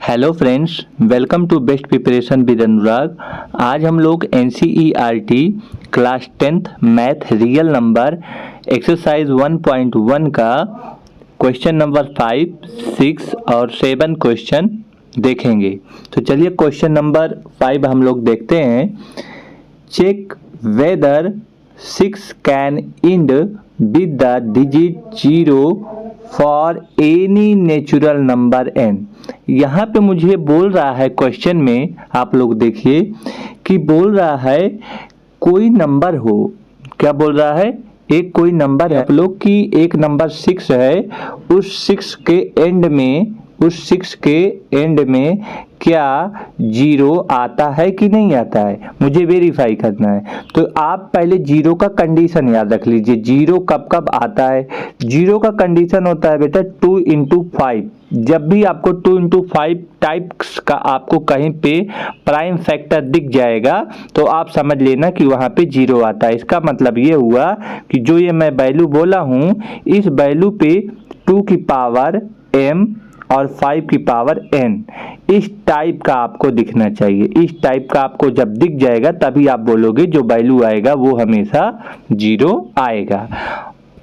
Hello friends, welcome to best preparation with Anurag. आज हम लोग NCERT class 10th math real number exercise 1.1 का question number 5, 6 और 7 question देखेंगे। तो चलिए क्वेश्चन नंबर 5 हम लोग देखते हैं। Check whether 6 can end with the digit 0 for any natural number n। यहाँ पे मुझे बोल रहा है क्वेश्चन में, आप लोग देखिए कि बोल रहा है कोई नंबर हो। क्या बोल रहा है? एक कोई नंबर है आप लोग की, एक नंबर 6 है, उस 6 के एंड में क्या 0 आता है कि नहीं आता है, मुझे वेरीफाई करना है। तो आप पहले 0 का कंडीशन याद रख लीजिए। 0 कब कब आता है? 0 का कंडीशन होता है बेटा 2 into 5। जब भी आपको 2 into 5 टाइप्स का आपको कहीं पे प्राइम फैक्टर दिख जाएगा तो आप समझ लेना कि वहां पे 0 आता है। इसका मतलब ये हुआ कि जो ये मैं वैल्यू बोला हूं, इस वैल्यू पे 2 की पावर m और 5 की पावर n इस टाइप का आपको दिखना चाहिए। इस टाइप का आपको जब दिख जाएगा तभी आप बोलोगे जो वैल्यू आएगा वो हमेशा 0 आएगा,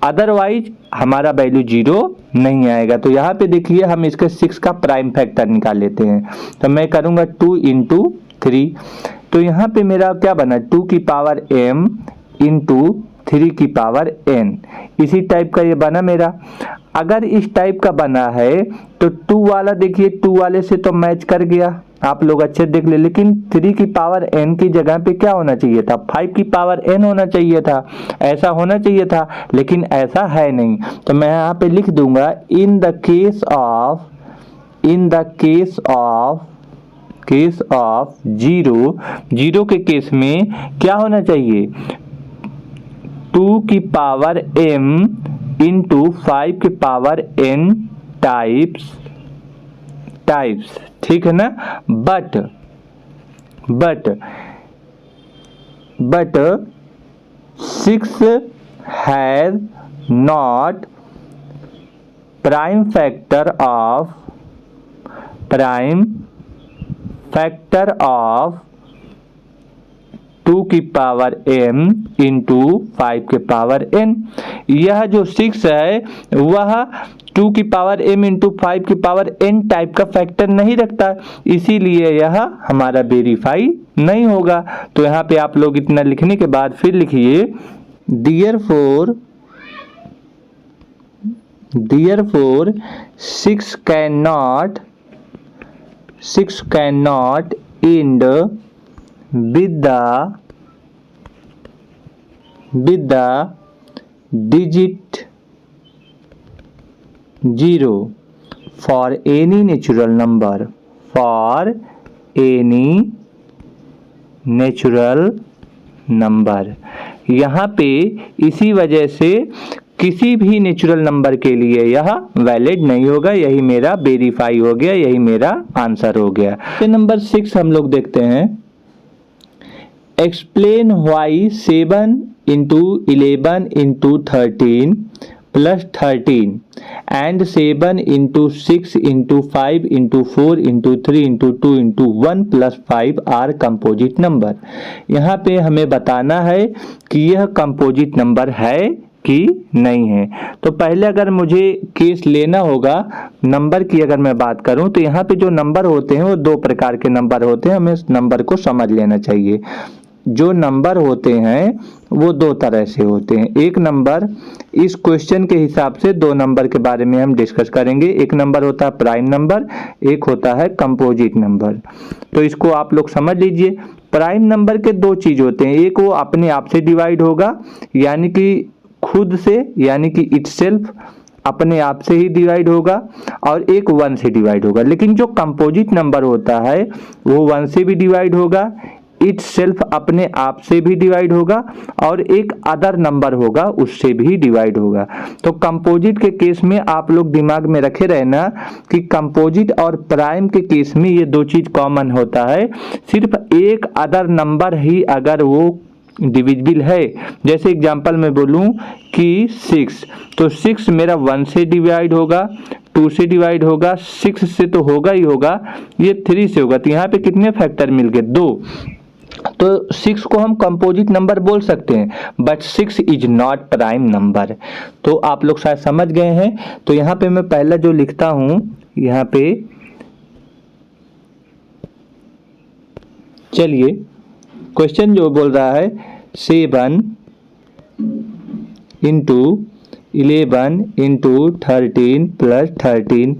अदरवाइज हमारा वैल्यू 0 नहीं आएगा। तो यहाँ पे देखिए हम इसके 6 का प्राइम फैक्टर निकाल लेते हैं। तो मैं करूँगा 2 into 3। तो यहाँ पे मेरा क्या बना? 2 की पावर m into 3 की पावर n। इसी टाइप का ये बना मेरा। अगर इस टाइप का बना है तो 2 वाला देखिए, 2 वाले से तो मैच कर गया, आप लोग अच्छे देख ले। लेकिन 3 की पावर n की जगह पे क्या होना चाहिए था? 5 की पावर n होना चाहिए था। ऐसा होना चाहिए था, लेकिन ऐसा है नहीं। तो मैं यहाँ पे लिख दूंगा इन द केस ऑफ 0 के केस में क्या होना चाहिए? 2 की पावर m into 5 की पावर n टाइप्स, ठीक है ना। But 6 has not prime factor of 2 की पावर m इंटू 5 के पावर n। यह जो 6 है वह 2 की पावर m इंटू 5 की पावर n टाइप का फैक्टर नहीं रखता, इसीलिए यह हमारा वेरीफाई नहीं होगा। तो यहाँ पे आप लोग इतना लिखने के बाद फिर लिखिए Therefore 6 cannot end with the digit 0 for any natural number, यहाँ पे इसी वजह से किसी भी नेचुरल नंबर के लिए यह वैलिड नहीं होगा। यही मेरा वेरीफाई हो गया, यही मेरा आंसर हो गया। तो नंबर 6 हम लोग देखते हैं। Explain why 7 into 11 into 13 plus 13 and 7 into 6 into 5 into 4 into 3 into 2 into 1 plus 5 are composite number। यहाँ पे हमें बताना है कि यह कंपोजिट नंबर है कि नहीं है। तो पहले अगर मुझे केस लेना होगा नंबर की, अगर मैं बात करूं तो यहाँ पे जो नंबर होते हैं वो 2 प्रकार के नंबर होते हैं। हमें इस नंबर को समझ लेना चाहिए। जो नंबर होते हैं वो 2 तरह से होते हैं। एक नंबर, इस क्वेश्चन के हिसाब से 2 नंबर के बारे में हम डिस्कस करेंगे। एक नंबर होता है प्राइम नंबर, एक होता है कंपोजिट नंबर। तो इसको आप लोग समझ लीजिए। प्राइम नंबर के 2 चीज होते हैं। एक वो अपने आप से डिवाइड होगा, यानी कि खुद से, यानी कि इटसेल्फ अपने आप से ही डिवाइड होगा, और एक 1 से डिवाइड होगा। लेकिन जो कंपोजिट नंबर होता है वो 1 से भी डिवाइड होगा, इट सेल्फ अपने आप से भी डिवाइड होगा, और एक अदर नंबर होगा उससे भी डिवाइड होगा। तो कंपोजिट के केस में आप लोग दिमाग में रखे रहना कि कंपोजिट और प्राइम के केस में ये 2 चीज कॉमन होता है। सिर्फ एक अदर नंबर ही अगर वो डिविजिबल है, जैसे एग्जांपल में बोलूं कि 6, तो 6 मेरा 1 से डिवाइड होगा, 2 से डिवाइड होगा, 6 से तो होगा ही होगा, ये 3 से होगा। तो यहाँ पे कितने फैक्टर मिल गए? 2। तो 6 को हम कंपोजिट नंबर बोल सकते हैं, but 6 is not prime number. तो आप लोग शायद समझ गए हैं। तो यहाँ पे मैं पहला जो लिखता हूं, यहाँ पे चलिए क्वेश्चन जो बोल रहा है 7 इंटू 11 इंटू 13 प्लस 13।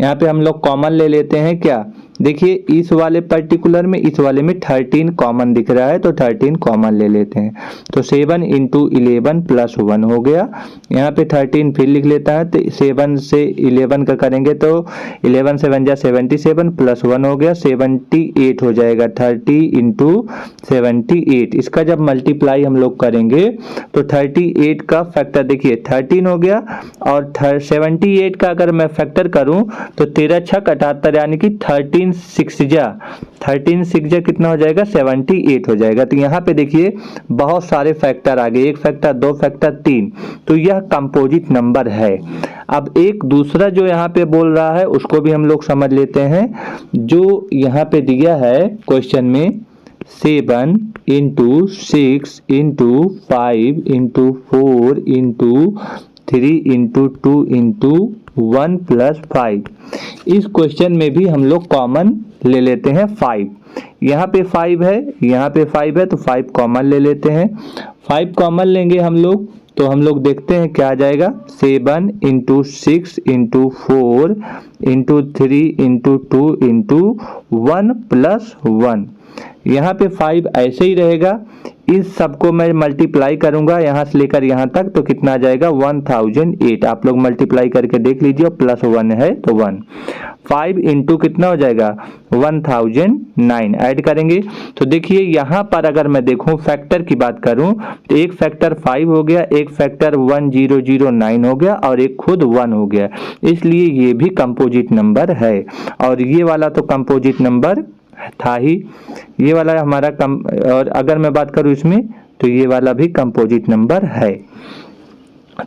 यहाँ पे हम लोग कॉमन ले लेते हैं क्या? देखिए इस वाले पर्टिकुलर में, इस वाले में 13 कॉमन दिख रहा है, तो 13 कॉमन ले लेते हैं। तो 7 इंटू 11 प्लस 1 हो गया। यहाँ पे 13 फिर लिख लेता है, तो 7 से 11 का करेंगे तो 11 से 1 जा 77 प्लस 1 हो गया 78 हो जाएगा। 30 इंटू 78, इसका जब मल्टीप्लाई हम लोग करेंगे तो 38 का फैक्टर देखिए 13 हो गया, और 78 का अगर मैं फैक्टर करूं तो 13 6 78, यानी कि 13 6 जा कितना हो जाएगा? 78 हो जाएगा। तो यहाँ पे देखिए बहुत सारे फैक्टर आ गए, 1 फैक्टर 2 फैक्टर 3, तो यह कंपोजिट नंबर है। अब एक दूसरा जो यहाँ पे बोल रहा है उसको भी हम लोग समझ लेते हैं। जो यहाँ पे दिया है क्वेश्चन में 7 into 6 into 5 into 4 into 3 into 2 into 1 plus 5, इस क्वेश्चन में भी हम लोग कॉमन ले लेते हैं 5। यहाँ पे 5 है, यहाँ पे 5 है, तो 5 कॉमन ले लेते हैं। 5 कॉमन लेंगे हम लोग तो हम लोग देखते हैं क्या आ जाएगा। 7 into 6 into 4 into 3 into 2 into 1 plus 1। यहाँ पे 5 ऐसे ही रहेगा। इस सबको मैं मल्टीप्लाई करूंगा यहाँ से लेकर यहाँ तक, तो कितना आ जाएगा? 1008। आप लोग मल्टीप्लाई करके देख लीजिए, प्लस 1 है तो 1। 5 इंटू कितना हो जाएगा? 1009। ऐड करेंगे तो देखिए यहाँ पर अगर मैं देखूं फैक्टर की बात करूं तो एक फैक्टर 5 हो गया, एक फैक्टर 1009 हो गया, और एक खुद 1 हो गया। इसलिए ये भी कंपोजिट नंबर है, और ये वाला तो कंपोजिट नंबर था ही, ये वाला हमारा और अगर मैं बात करूं इसमें तो ये वाला भी कंपोजिट नंबर है।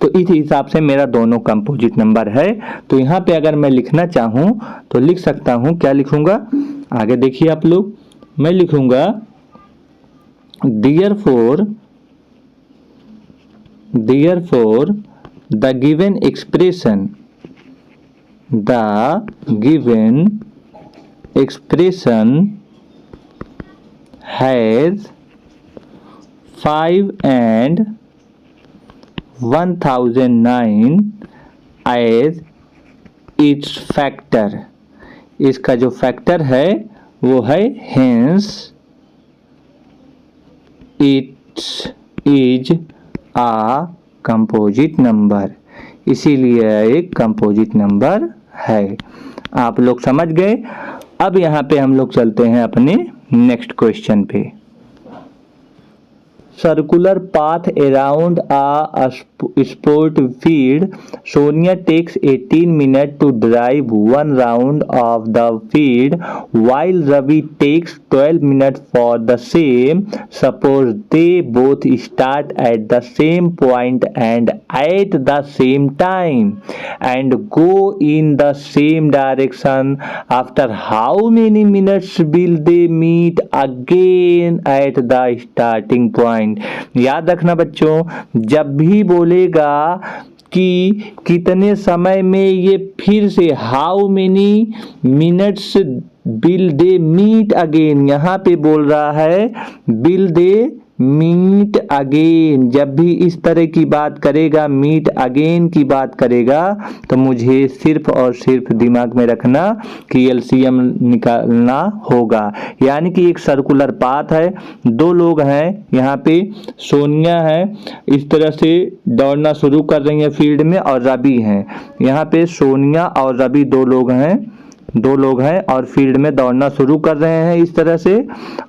तो इस हिसाब से मेरा दोनों कंपोजिट नंबर है। तो यहाँ पे अगर मैं लिखना चाहूं तो लिख सकता हूं, क्या लिखूंगा आगे देखिए आप लोग। मैं लिखूंगा therefore the given expression has 5 and 1009 as its factor। इसका जो फैक्टर है वो है hence it is a composite number, इसीलिए एक कंपोजिट नंबर है। आप लोग समझ गए। अब यहाँ पे हम लोग चलते हैं अपने नेक्स्ट क्वेश्चन पे। Circular path around a sport field. Sonia takes 18 minutes to drive one round of the field, while Ravi takes 12 minutes for the same. Suppose they both start at the same point and at the same time and go in the same direction. After how many minutes will they meet again at the starting point? याद रखना बच्चों, जब भी बोलेगा कि कितने समय में ये फिर से how many minutes will they meet again, यहाँ पे बोल रहा है विल दे मीट अगेन। जब भी इस तरह की बात करेगा, मीट अगेन की बात करेगा, तो मुझे सिर्फ और सिर्फ दिमाग में रखना कि एलसीएम निकालना होगा। यानी कि एक सर्कुलर पाथ है, दो लोग हैं, यहाँ पे सोनिया है, इस तरह से दौड़ना शुरू कर रही है फील्ड में, और रवि हैं। यहाँ पे सोनिया और रवि दो लोग हैं और फील्ड में दौड़ना शुरू कर रहे हैं इस तरह से,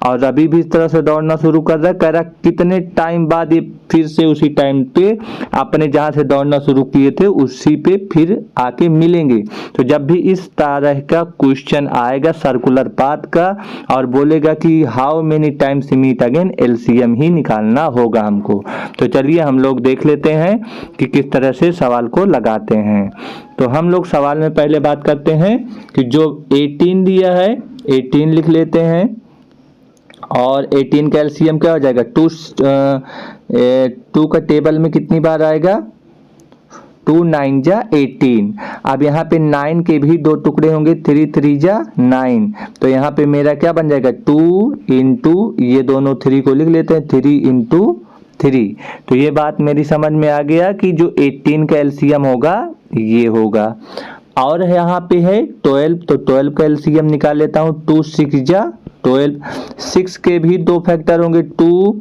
और रवि भी इस तरह से दौड़ना शुरू कर रहा है। कह रहा कितने टाइम बाद ये फिर से उसी टाइम पे अपने जहां से दौड़ना शुरू किए थे उसी पे फिर आके मिलेंगे। तो जब भी इस तरह का क्वेश्चन आएगा सर्कुलर पाथ का और बोलेगा कि how many times meet again, LCM ही निकालना होगा हमको। तो चलिए हम लोग देख लेते हैं कि किस तरह से सवाल को लगाते हैं। तो हम लोग सवाल में पहले बात करते हैं कि जो 18 दिया है 18 लिख लेते हैं, और 18 का एलसीएम क्या हो जाएगा, 2 का टेबल में कितनी बार आएगा, 2 9 जा 18। अब यहाँ पे 9 के भी 2 टुकड़े होंगे, 3 3 जा 9, तो यहाँ पे मेरा क्या बन जाएगा 2 इंटू ये दोनों 3 को लिख लेते हैं 3 इंटू 3। तो ये बात मेरी समझ में आ गया कि जो 18 का एलसीएम होगा ये होगा। और यहाँ पे है 12, तो 12 का एलसीएम निकाल लेता हूँ, 2 6 जा 12, 6 के भी 2 फैक्टर होंगे, 2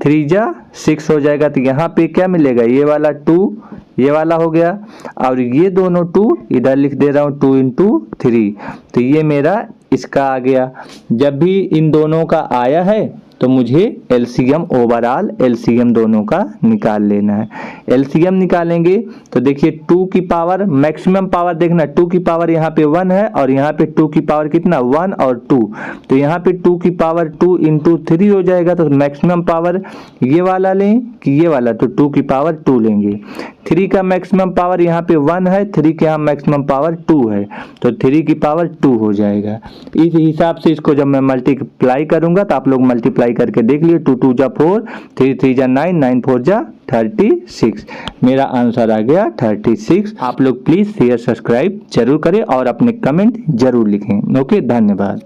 3 जा 6 हो जाएगा। तो यहाँ पे क्या मिलेगा, ये वाला 2 ये वाला हो गया, और ये दोनों 2 इधर लिख दे रहा हूँ 2 इंटू 3, तो ये मेरा इसका आ गया। जब भी इन दोनों का आया है तो मुझे एलसीएम, ओवरऑल एलसीएम दोनों का निकाल लेना है। एलसीएम निकालेंगे तो देखिए 2 की पावर, मैक्सिमम पावर देखना, 2 की पावर यहाँ पे 1 है और यहाँ पे 2 की पावर कितना 1 और 2, तो यहाँ पे 2 की पावर 2 इंटू 3 हो जाएगा। तो मैक्सिमम पावर ये वाला लें कि ये वाला, तो 2 की पावर 2 लेंगे। 3 का मैक्सिमम पावर यहाँ पे 1 है, 3 के यहाँ मैक्सिमम पावर 2 है, तो 3 की पावर 2 हो जाएगा। इस हिसाब से इसको जब मैं मल्टीप्लाई करूंगा तो आप लोग मल्टीप्लाई करके देख लिए, 2 2 जा 4, 3 3 जा 9, 9 4 जा 36। मेरा आंसर आ गया 36। आप लोग प्लीज शेयर सब्सक्राइब जरूर करें और अपने कमेंट जरूर लिखें। ओके, धन्यवाद।